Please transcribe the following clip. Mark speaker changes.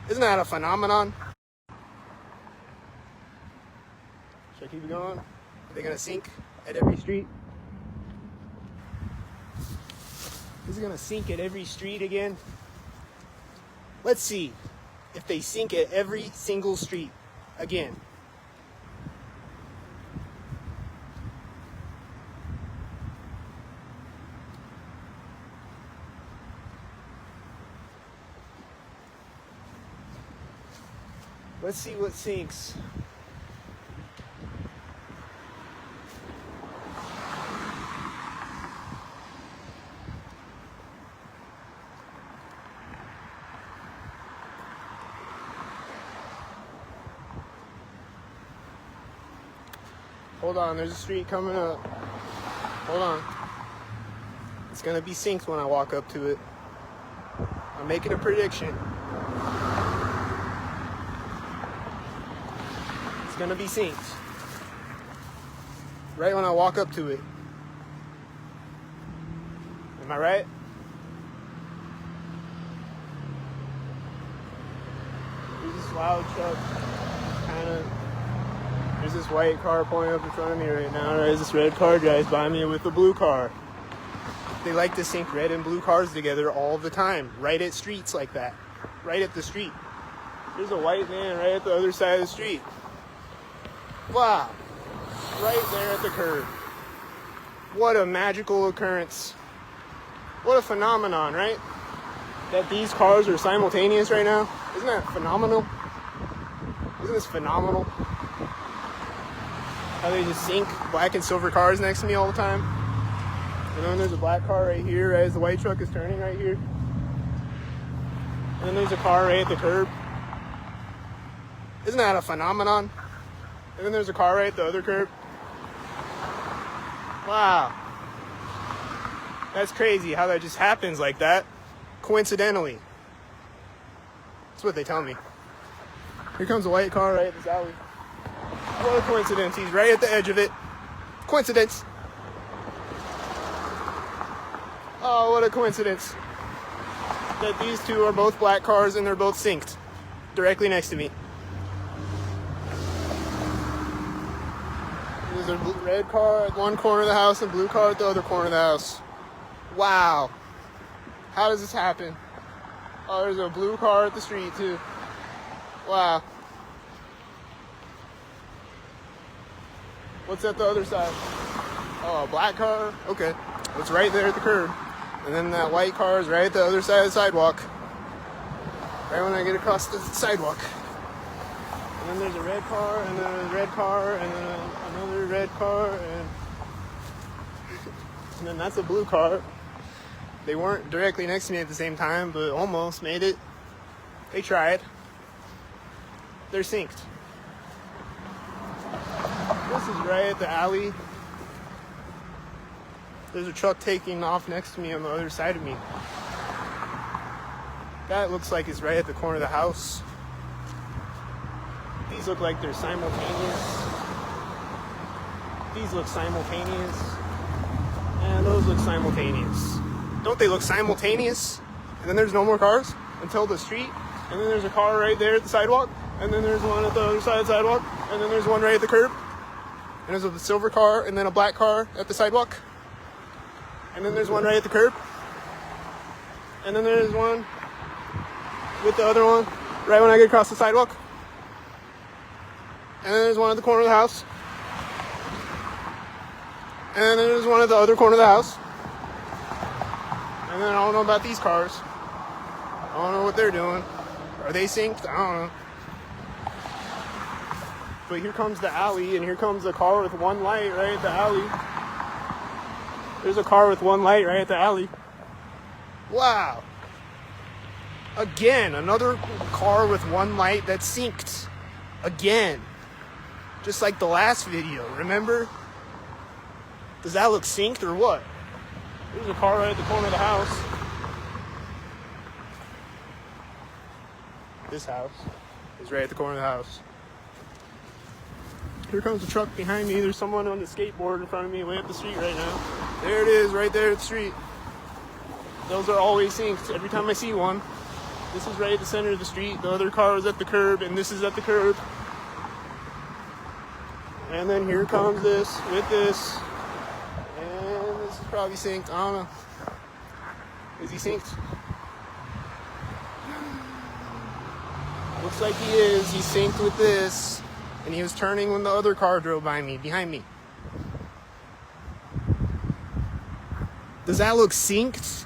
Speaker 1: Isn't that a phenomenon? Should I keep it going? Are they gonna sink at every street? Is it gonna sink at every street again? Let's see if they sink at every single street again. Let's see what sinks. Hold on, there's a street coming up. Hold on. It's gonna be synced when I walk up to it. I'm making a prediction. It's gonna be synced. Right when I walk up to it. Am I right? There's this loud truck. There's this white car pulling up in front of me right now. There's this red car drives by me with a blue car. They like to sync red and blue cars together all the time, right at streets like that, right at the street. There's a white van right at the other side of the street. Wow, right there at the curb. What a magical occurrence. What a phenomenon, right? That these cars are simultaneous right now. Isn't that phenomenal? Isn't this phenomenal? How they just sync black and silver cars next to me all the time. And then there's a black car right here as the white truck is turning right here. And then there's a car right at the curb. Isn't that a phenomenon? And then there's a car right at the other curb. Wow. That's crazy how that just happens like that. Coincidentally. That's what they tell me. Here comes a white car right at this alley. What a coincidence. He's right at the edge of it. Coincidence. Oh, what a coincidence. That these two are both black cars and they're both synced. Directly next to me. There's a red car at one corner of the house and a blue car at the other corner of the house. Wow. How does this happen? Oh, there's a blue car at the street too. Wow. What's at the other side? Oh, a black car? Okay. It's right there at the curb. And then that white car is right at the other side of the sidewalk. Right when I get across the sidewalk. And then there's a red car, and then a red car, and then another red car, and then that's a blue car. They weren't directly next to me at the same time, but almost made it. They tried. They're synced. This is right at the alley. There's a truck taking off next to me on the other side of me. That looks like it's right at the corner of the house. These look like they're simultaneous. These look simultaneous. And those look simultaneous. Don't they look simultaneous? And then there's no more cars until the street. And then there's a car right there at the sidewalk. And then there's one at the other side of the sidewalk. And then there's one right at the curb. And there's a silver car and then a black car at the sidewalk. And then there's one right at the curb. And then there's one with the other one right when I get across the sidewalk. And then there's one at the corner of the house. And then there's one at the other corner of the house. And then I don't know about these cars. I don't know what they're doing. Are they synced? I don't know. But here comes the alley, and here comes a car with one light right at the alley. There's a car with one light right at the alley. Wow. Again, another car with one light that's synced. Again. Just like the last video, remember? Does that look synced or what? There's a car right at the corner of the house. This house is right at the corner of the house. Here comes a truck behind me. There's someone on the skateboard in front of me way up the street right now. There it is, right there at the street. Those are always synced. Every time I see one, This is right at the center of the street. The other car was at the curb, and this is at the curb. And then here comes this with this. And this is probably synced. I don't know. Is he synced? Looks like he is. He's synced with this. And he was turning when the other car drove by me, behind me. Does that look synced?